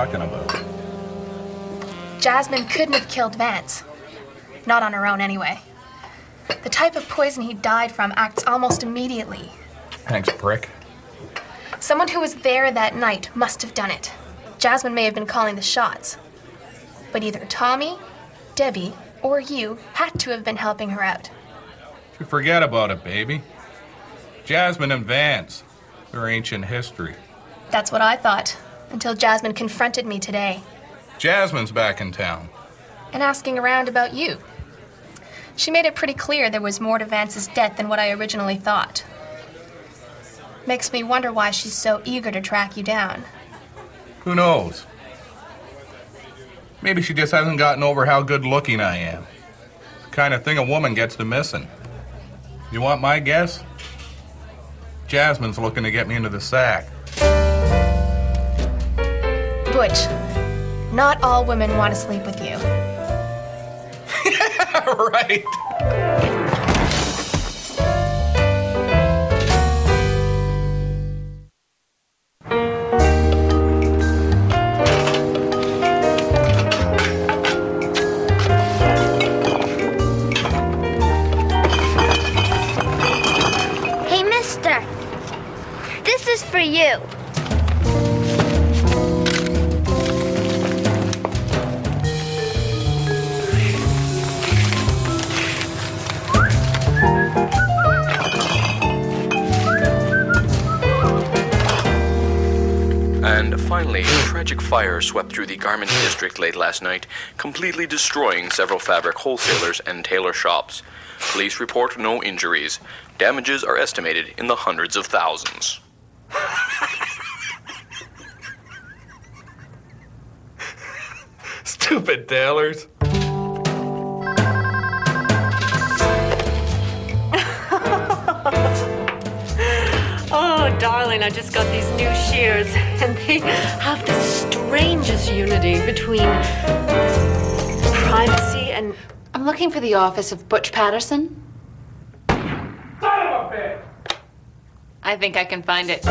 talking about? Jasmine couldn't have killed Vance. Not on her own, anyway. The type of poison he died from acts almost immediately. Thanks, prick. Someone who was there that night must have done it. Jasmine may have been calling the shots. But either Tommy, Debbie, or you had to have been helping her out. You forget about it, baby. Jasmine and Vance. They're ancient history. That's what I thought, until Jasmine confronted me today. Jasmine's back in town. And asking around about you. She made it pretty clear there was more to Vance's death than what I originally thought. Makes me wonder why she's so eager to track you down. Who knows? Maybe she just hasn't gotten over how good-looking I am. The kind of thing a woman gets to missing. You want my guess? Jasmine's looking to get me into the sack. Butch, not all women want to sleep with you. Right. Hey, mister. This is for you. And finally, a tragic fire swept through the garment district late last night, completely destroying several fabric wholesalers and tailor shops. Police report no injuries. Damages are estimated in the hundreds of thousands. Stupid tailors. Oh, darling, I just got these new shears, and they have the strangest unity between privacy and... I'm looking for the office of Butch Patterson. Son of a bitch! I think I can find it.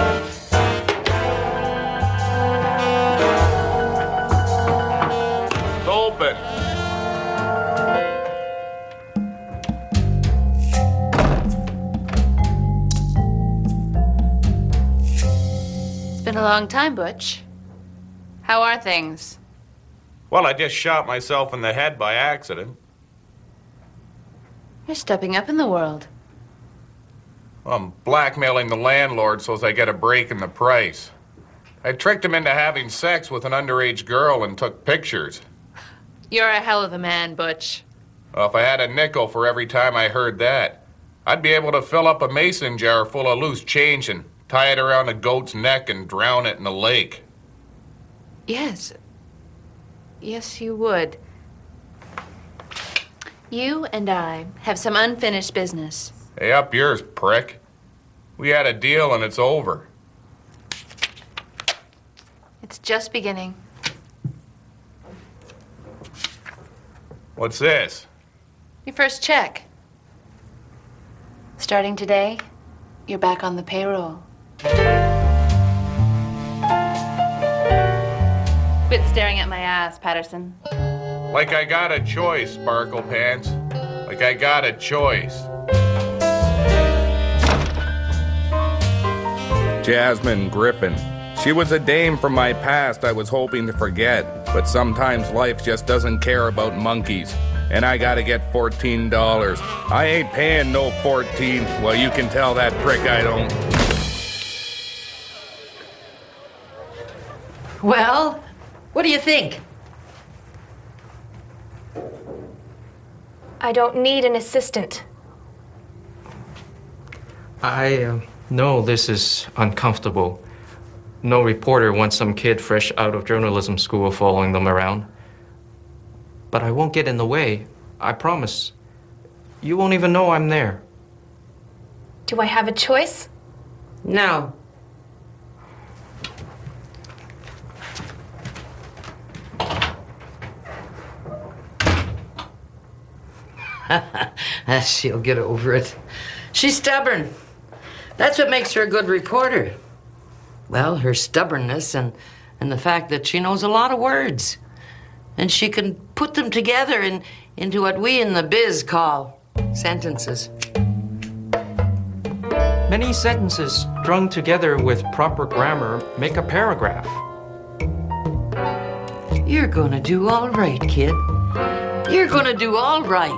Open. It's been a long time, Butch. How are things? Well, I just shot myself in the head by accident. You're stepping up in the world. I'm blackmailing the landlord so as I get a break in the price. I tricked him into having sex with an underage girl and took pictures. You're a hell of a man, Butch. Well, if I had a nickel for every time I heard that, I'd be able to fill up a mason jar full of loose change and tie it around a goat's neck and drown it in the lake. Yes. Yes, you would. You and I have some unfinished business. Hey, up yours, prick. We had a deal and it's over. It's just beginning. What's this? Your first check. Starting today, you're back on the payroll. Quit staring at my ass, Patterson. Like I got a choice, Sparkle Pants. Like I got a choice. Jasmine Griffin. She was a dame from my past I was hoping to forget, but sometimes life just doesn't care about monkeys. And I gotta get $14. I ain't paying no 14. Well, you can tell that prick I don't. Well, what do you think? I don't need an assistant. I know this is uncomfortable. No reporter wants some kid fresh out of journalism school following them around. But I won't get in the way, I promise. You won't even know I'm there. Do I have a choice? No. She'll get over it. She's stubborn. That's what makes her a good reporter. Well, her stubbornness and And the fact that she knows a lot of words. And she can put them together into what we in the biz call sentences. Many sentences strung together with proper grammar make a paragraph. You're gonna do all right, kid. You're gonna do all right.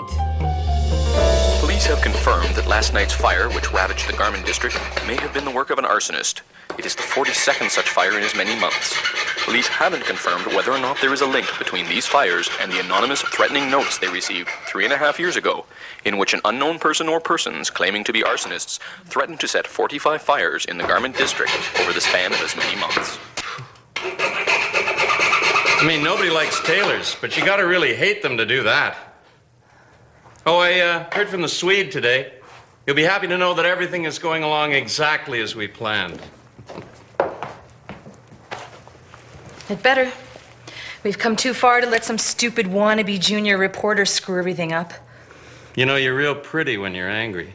Police have confirmed that last night's fire, which ravaged the Garment district, may have been the work of an arsonist. It is the 42nd such fire in as many months. Police haven't confirmed whether or not there is a link between these fires and the anonymous threatening notes they received 3.5 years ago, in which an unknown person or persons claiming to be arsonists threatened to set 45 fires in the Garment district over the span of as many months. I mean, nobody likes tailors, but you gotta really hate them to do that. Oh, I heard from the Swede today. You'll be happy to know that everything is going along exactly as we planned. It better. We've come too far to let some stupid wannabe junior reporter screw everything up. You know, you're real pretty when you're angry.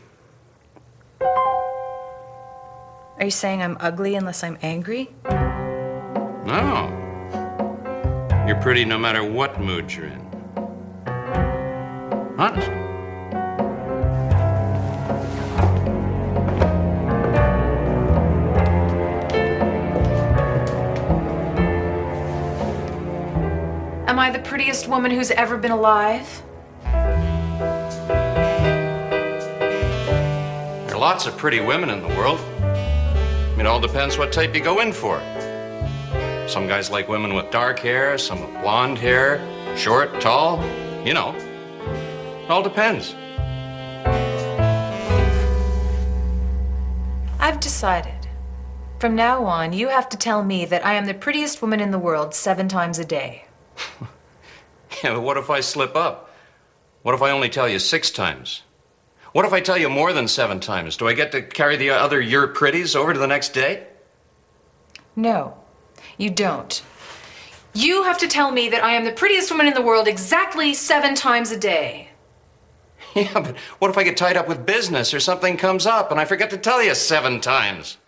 Are you saying I'm ugly unless I'm angry? No. You're pretty no matter what mood you're in. Honest. Am I the prettiest woman who's ever been alive? There are lots of pretty women in the world. It all depends what type you go in for. Some guys like women with dark hair, some with blonde hair, short, tall, you know. It all depends. I've decided. From now on, you have to tell me that I am the prettiest woman in the world 7 times a day. Yeah, but what if I slip up? What if I only tell you 6 times? What if I tell you more than 7 times? Do I get to carry the other "you're pretties" over to the next day? No, you don't. You have to tell me that I am the prettiest woman in the world exactly 7 times a day. Yeah, but what if I get tied up with business or something comes up and I forget to tell you 7 times?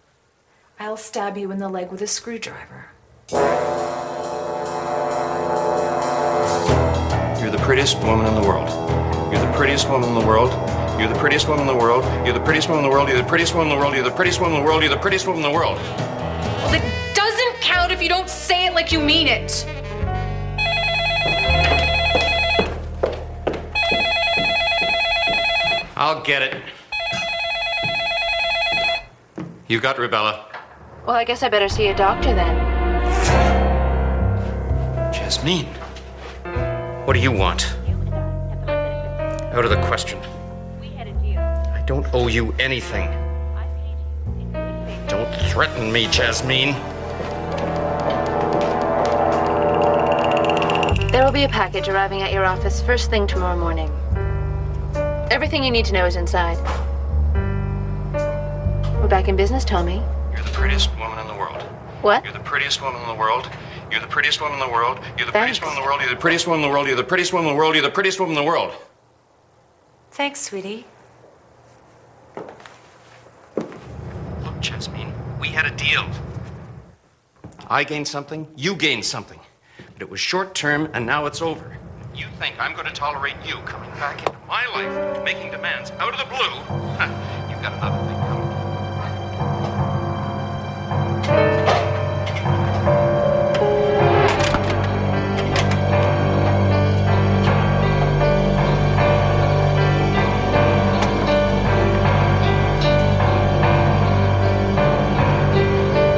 I'll stab you in the leg with a screwdriver. You're the prettiest woman in the world. You're the prettiest woman in the world. You're the prettiest woman in the world. You're the prettiest woman in the world. You're the prettiest woman in the world. You're the prettiest woman in the world. You're the prettiest woman in the world. Well, it doesn't count if you don't say it like you mean it. I'll get it. You got rubella. Well, I guess I better see a doctor then. Jasmine, what do you want? Out of the question. I don't owe you anything. Don't threaten me, Jasmine. There will be a package arriving at your office first thing tomorrow morning. Everything you need to know is inside. We're back in business, Tommy. You're the prettiest woman in the world. What? You're the prettiest woman in the world. You're the prettiest woman in the world. You're the Thanks. prettiest woman in the world. You're the prettiest woman in the world. You're the prettiest woman in the world. You're the prettiest woman in the world. Thanks, sweetie. Look, Jasmine, we had a deal. I gained something, you gained something. But it was short term, and now it's over. You think I'm going to tolerate you coming back into my life, making demands out of the blue? You've got another thing coming.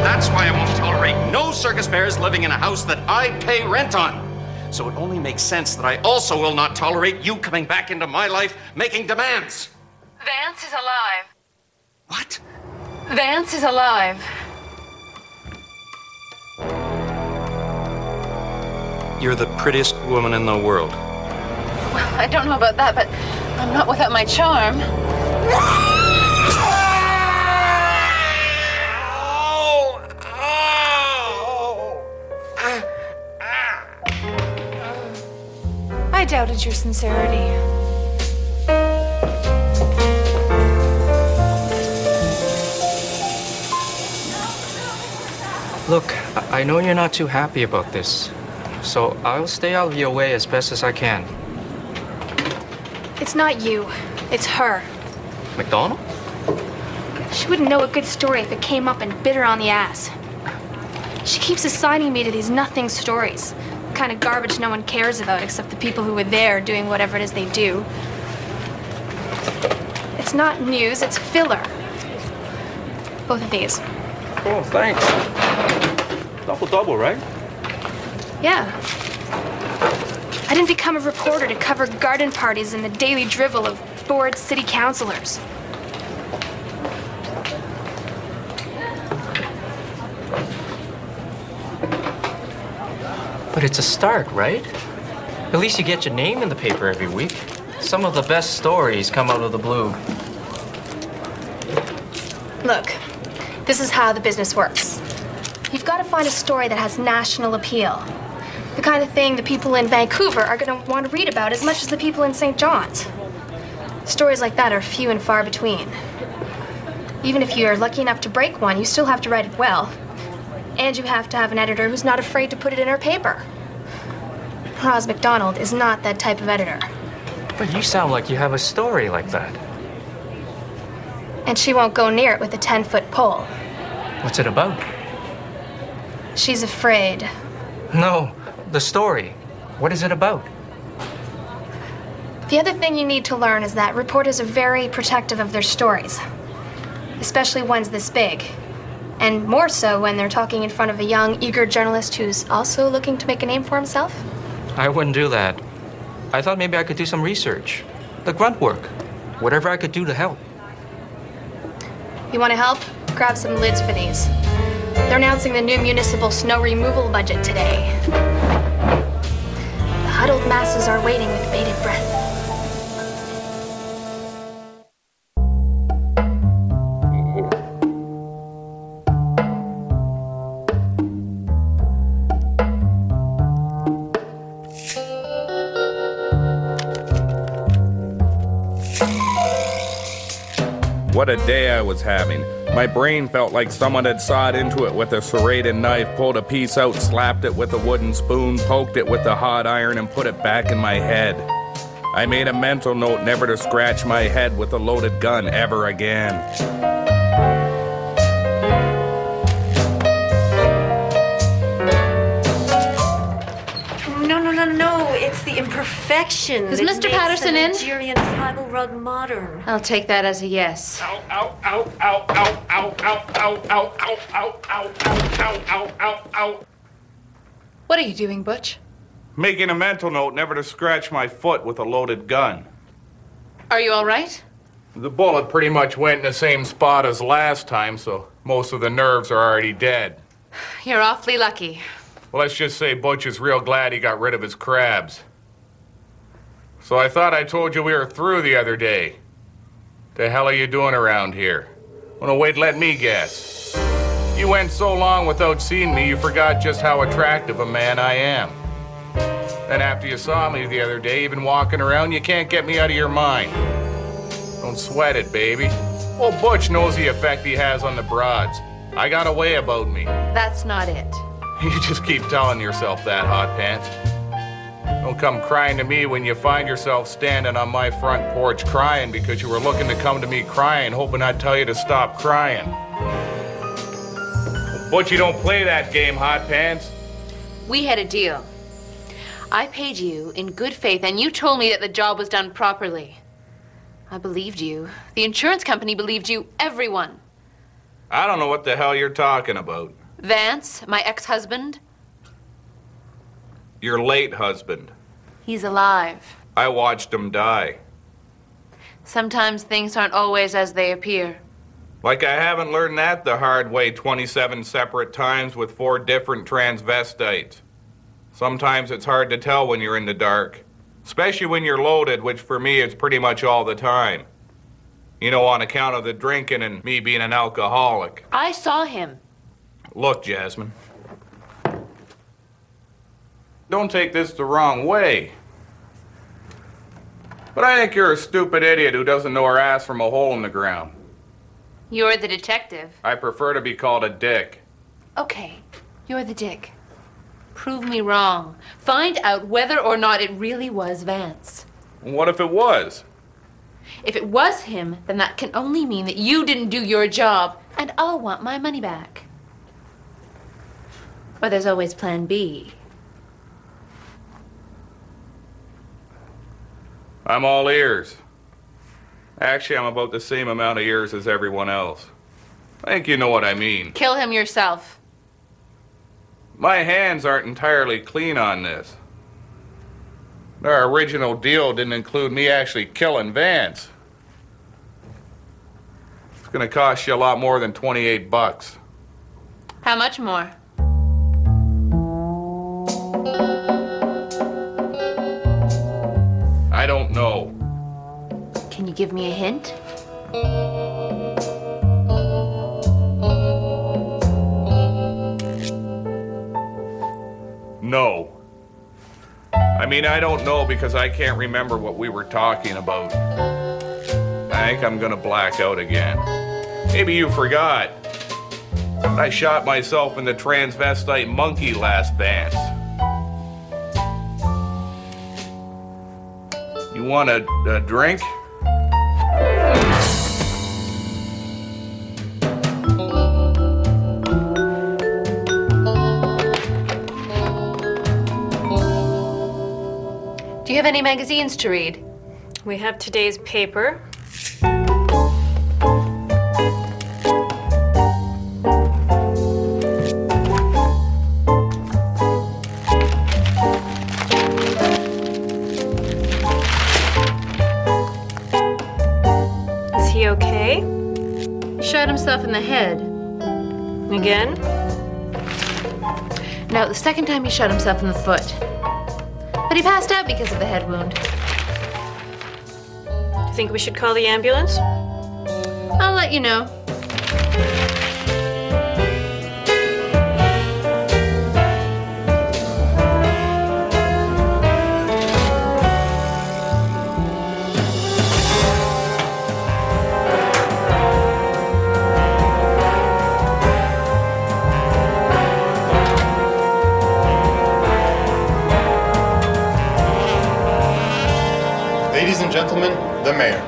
That's why I won't tolerate no circus bears living in a house that I pay rent on. So it only makes sense that I also will not tolerate you coming back into my life making demands. Vance is alive. What? Vance is alive. You're the prettiest woman in the world. Well, I don't know about that, but I'm not without my charm. I doubted your sincerity. Look, I know you're not too happy about this, so I'll stay out of your way as best as I can. It's not you. It's her. McDonald? She wouldn't know a good story if it came up and bit her on the ass. She keeps assigning me to these nothing stories. The kind of garbage no one cares about except the people who were there doing whatever it is they do. It's not news, it's filler. Both of these. Oh, thanks. Double, right? Yeah. I didn't become a reporter to cover garden parties and the daily drivel of bored city councilors. But it's a start, right? At least you get your name in the paper every week. Some of the best stories come out of the blue. Look, this is how the business works. You've got to find a story that has national appeal. The kind of thing the people in Vancouver are going to want to read about as much as the people in St. John's. Stories like that are few and far between. Even if you're lucky enough to break one, you still have to write it well. And you have to have an editor who's not afraid to put it in her paper. Roz McDonald is not that type of editor. But you sound like you have a story like that. And she won't go near it with a 10-foot pole. What's it about? She's afraid. No, the story. What is it about? The other thing you need to learn is that reporters are very protective of their stories. Especially ones this big. And more so when they're talking in front of a young, eager journalist who's also looking to make a name for himself. I wouldn't do that. I thought maybe I could do some research. The grunt work. Whatever I could do to help. You want to help? Grab some lids for these. They're announcing the new municipal snow removal budget today. The huddled masses are waiting with bated breath. What a day I was having. My brain felt like someone had sawed into it with a serrated knife, pulled a piece out, slapped it with a wooden spoon, poked it with a hot iron, and put it back in my head. I made a mental note never to scratch my head with a loaded gun ever again. No, it's the imperfection. Is that Mr. makes Patterson the in? Nigerian tribal rug modern. I'll take that as a yes. Ow, ow, ow, ow, ow, ow, ow, ow, ow, ow, ow, ow, ow, ow, ow, ow. What are you doing, Butch? Making a mental note never to scratch my foot with a loaded gun. Are you all right? The bullet pretty much went in the same spot as last time, so most of the nerves are already dead. You're awfully lucky. Well, let's just say Butch is real glad he got rid of his crabs. So I thought I told you we were through the other day. The hell are you doing around here? Oh, no, wait, let me guess. You went so long without seeing me, you forgot just how attractive a man I am. Then after you saw me the other day, even walking around, you can't get me out of your mind. Don't sweat it, baby. Well, Butch knows the effect he has on the broads. I got a way about me. That's not it. You just keep telling yourself that, Hot Pants. Don't come crying to me when you find yourself standing on my front porch crying because you were looking to come to me crying, hoping I'd tell you to stop crying. But you don't play that game, Hot Pants. We had a deal. I paid you in good faith, and you told me that the job was done properly. I believed you. The insurance company believed you. Everyone. I don't know what the hell you're talking about. Vance, my ex-husband. Your late husband. He's alive. I watched him die. Sometimes things aren't always as they appear. Like I haven't learned that the hard way 27 separate times with 4 different transvestites. Sometimes it's hard to tell when you're in the dark. Especially when you're loaded, which for me is pretty much all the time. You know, on account of the drinking and me being an alcoholic. I saw him. Look, Jasmine. Don't take this the wrong way. But I think you're a stupid idiot who doesn't know her ass from a hole in the ground. You're the detective. I prefer to be called a dick. Okay. You're the dick. Prove me wrong. Find out whether or not it really was Vance. What if it was? If it was him, then that can only mean that you didn't do your job, and I'll want my money back. Or there's always plan B. I'm all ears. Actually, I'm about the same amount of ears as everyone else. I think you know what I mean. Kill him yourself. My hands aren't entirely clean on this. Our original deal didn't include me actually killing Vance. It's gonna cost you a lot more than $28. How much more? I don't know. Can you give me a hint? No. I mean, I don't know because I can't remember what we were talking about. I think I'm gonna black out again. Maybe you forgot. I shot myself in the transvestite monkey last Vance. You want a drink? Do you have any magazines to read? We have today's paper. Is he okay? He shot himself in the head. Again? No, the second time he shot himself in the foot. But he passed out because of the head wound. Do you think we should call the ambulance? I'll let you know. Ladies and gentlemen, the mayor.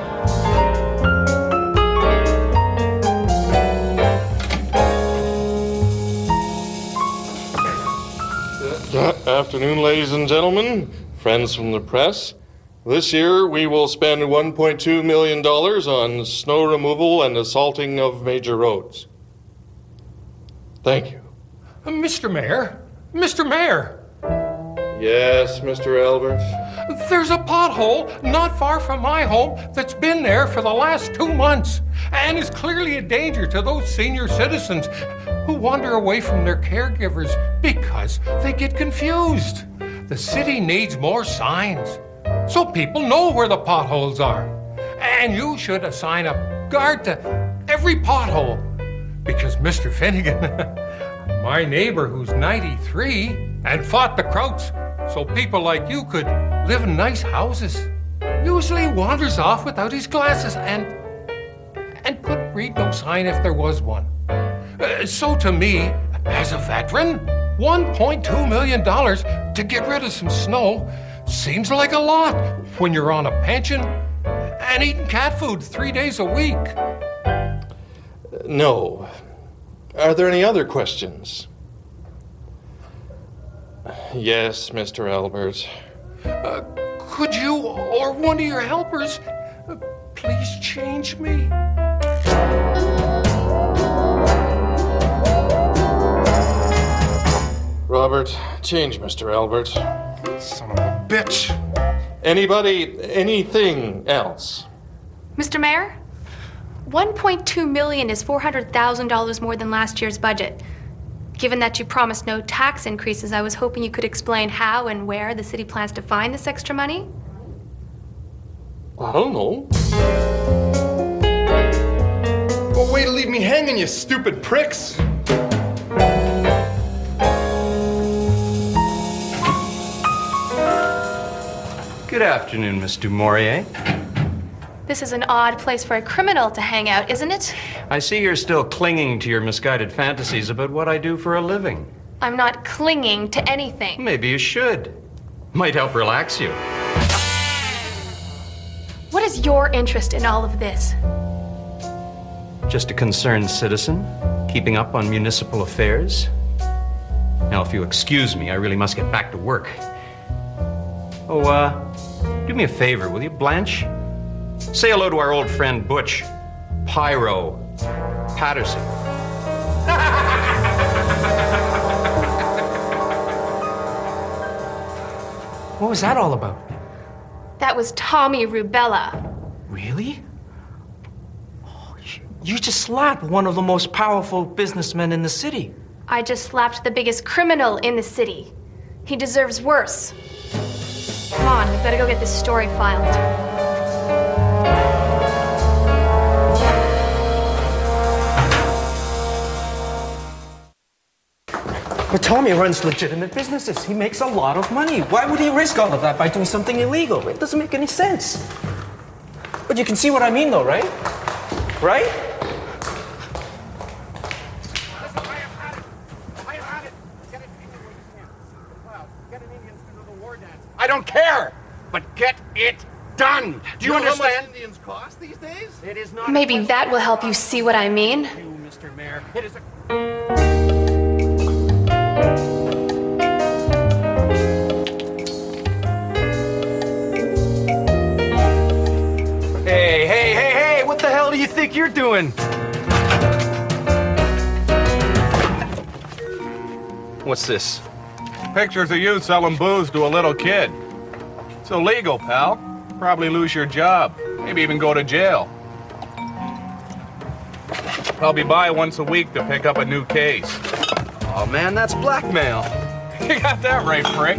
Afternoon, ladies and gentlemen, friends from the press. This year, we will spend $1.2 million on snow removal and assalting of major roads. Thank you. Mr. Mayor? Mr. Mayor! Yes, Mr. Albert? There's a pothole not far from my home that's been there for the last 2 months and is clearly a danger to those senior citizens who wander away from their caregivers because they get confused. The city needs more signs so people know where the potholes are. And you should assign a guard to every pothole because Mr. Finnegan, my neighbor who's 93 and fought the Krauts so people like you could live in nice houses, usually wanders off without his glasses and couldn't read no sign if there was one. So to me, as a veteran, $1.2 million to get rid of some snow seems like a lot when you're on a pension and eating cat food 3 days a week. No. Are there any other questions? Yes, Mr. Albert. Could you or one of your helpers please change me? Robert, change Mr. Albert. Son of a bitch. Anybody, anything else? Mr. Mayor, $1.2 million is $400,000 more than last year's budget. Given that you promised no tax increases, I was hoping you could explain how and where the city plans to find this extra money. I don't know. Well, way to leave me hanging, you stupid pricks. Good afternoon, Miss Du Maurier. This is an odd place for a criminal to hang out, isn't it? I see you're still clinging to your misguided fantasies about what I do for a living. I'm not clinging to anything. Maybe you should. Might help relax you. What is your interest in all of this? Just a concerned citizen, keeping up on municipal affairs. Now, if you excuse me, I really must get back to work. Oh, do me a favor, will you, Blanche? Say hello to our old friend Butch Patterson. What was that all about? That was Tommy Rubella. Really? Oh, you just slapped one of the most powerful businessmen in the city. I just slapped the biggest criminal in the city. He deserves worse. Come on, we've got to go get this story filed. But Tommy runs legitimate businesses. He makes a lot of money. Why would he risk all of that by doing something illegal? It doesn't make any sense. But you can see what I mean, though, right? Right? I don't care, but get it done. Do you understand? How much Indians cost these days? It is not. Maybe that will help you see what I mean. You, Mr. Mayor. It is a. Hey, what the hell do you think you're doing? What's this? Pictures of you selling booze to a little kid. It's illegal, pal. Probably lose your job. Maybe even go to jail. I'll be by once a week to pick up a new case. Oh man, that's blackmail. You got that right, prick.